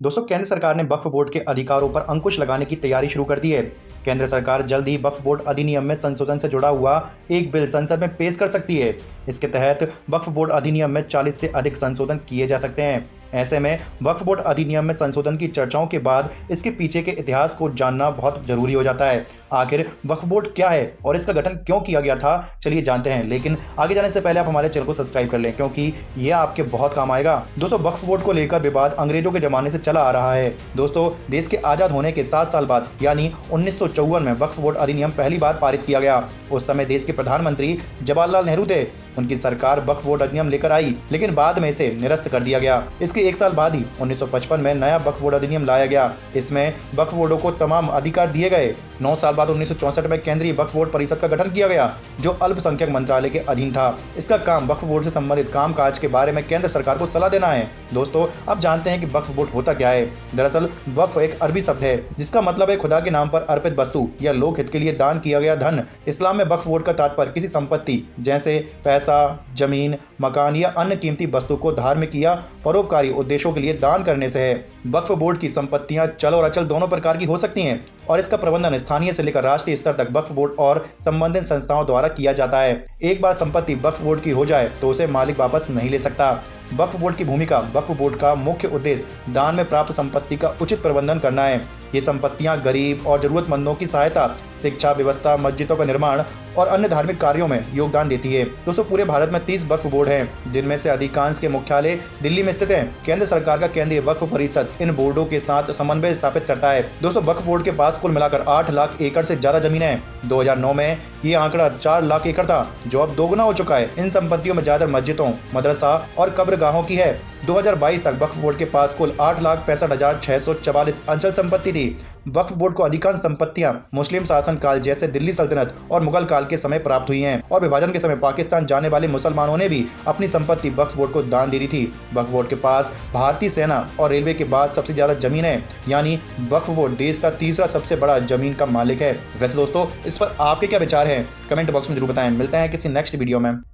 दोस्तों, केंद्र सरकार ने वक्फ बोर्ड के अधिकारों पर अंकुश लगाने की तैयारी शुरू कर दी है। केंद्र सरकार जल्द ही वक्फ बोर्ड अधिनियम में संशोधन से जुड़ा हुआ एक बिल संसद में पेश कर सकती है। इसके तहत वक्फ बोर्ड अधिनियम में 40 से अधिक संशोधन किए जा सकते हैं। ऐसे में वक्फ बोर्ड अधिनियम में संशोधन की चर्चाओं के बाद इसके पीछे के इतिहास को जानना बहुत जरूरी हो जाता है। आखिर वक्फ बोर्ड क्या है और इसका गठन क्यों किया गया था, चलिए जानते हैं। लेकिन आगे जाने से पहले आप हमारे चैनल को सब्सक्राइब कर लें, क्योंकि ये आपके बहुत काम आएगा। दोस्तों, वक्फ बोर्ड को लेकर विवाद अंग्रेजों के जमाने से चला आ रहा है। दोस्तों, देश के आजाद होने के 7 साल बाद यानी 1954 में वक्फ बोर्ड अधिनियम पहली बार पारित किया गया। उस समय देश के प्रधानमंत्री जवाहरलाल नेहरू थे। उनकी सरकार वक्फ बोर्ड अधिनियम लेकर आई, लेकिन बाद में इसे निरस्त कर दिया गया। इसके 1 साल बाद ही 1955 में नया वक्फ बोर्ड अधिनियम लाया गया। इसमें वक्फ बोर्डों को तमाम अधिकार दिए गए। 9 साल बाद 1964 में केंद्रीय वक्फ बोर्ड परिषद का गठन किया गया, जो अल्पसंख्यक मंत्रालय के अधीन था। इसका काम वक्फ बोर्ड से संबंधित कामकाज के बारे में केंद्र सरकार को सलाह देना है। दोस्तों, अब जानते हैं कि वक्फ बोर्ड होता क्या है। दरअसल वक्फ एक अरबी शब्द है, जिसका मतलब है खुदा के नाम पर अर्पित वस्तु या लोक हित के लिए दान किया गया धन। इस्लाम में वक्फ बोर्ड का तात्पर्य किसी संपत्ति जैसे पैसा, जमीन, मकान या अन्य कीमती वस्तु को धार्मिक या परोपकारी उद्देश्यों के लिए दान करने से है। वक्फ बोर्ड की संपत्तियां चल और अचल दोनों प्रकार की हो सकती हैं और इसका प्रबंधन स्थानीय से लेकर राष्ट्रीय स्तर तक वक्फ बोर्ड और संबंधित संस्थाओं द्वारा किया जाता है। एक बार संपत्ति वक्फ बोर्ड की हो जाए तो उसे मालिक वापस नहीं ले सकता। वक्फ बोर्ड की भूमिका: वक्फ बोर्ड का मुख्य उद्देश्य दान में प्राप्त संपत्ति का उचित प्रबंधन करना है। ये संपत्तियां गरीब और जरूरतमंदों की सहायता, शिक्षा व्यवस्था, मस्जिदों का निर्माण और अन्य धार्मिक कार्यों में योगदान देती है। दोस्तों, पूरे भारत में 30 वक्फ बोर्ड हैं, जिनमें से अधिकांश के मुख्यालय दिल्ली में स्थित है। केंद्र सरकार का केंद्रीय वक्फ परिषद इन बोर्डों के साथ समन्वय स्थापित करता है। दोस्तों, वक्फ बोर्ड के पास कुल मिलाकर 8 लाख एकड़ से ज्यादा जमीन है। 2009 में ये आंकड़ा 4 लाख एकड़ था, जो अब दोगुना हो चुका है। इन संपत्तियों में ज्यादातर मस्जिदों, मदरसा और कब्रगाहों की है। 2022 तक वक्फ बोर्ड के पास कुल 8,65,644 अचल संपत्ति थी। वक्फ बोर्ड को अधिकांश संपत्तियां मुस्लिम शासन काल जैसे दिल्ली सल्तनत और मुगल काल के समय प्राप्त हुई हैं और विभाजन के समय पाकिस्तान जाने वाले मुसलमानों ने भी अपनी संपत्ति वक्फ बोर्ड को दान दे दी थी। वक्फ बोर्ड के पास भारतीय सेना और रेलवे के बाद सबसे ज्यादा जमीन है, यानी वक्फ बोर्ड देश का तीसरा सबसे बड़ा जमीन का मालिक है। वैसे दोस्तों, इस पर आपके क्या विचार हैं, कमेंट बॉक्स में जरूर बताएं। मिलते हैं किसी नेक्स्ट वीडियो में।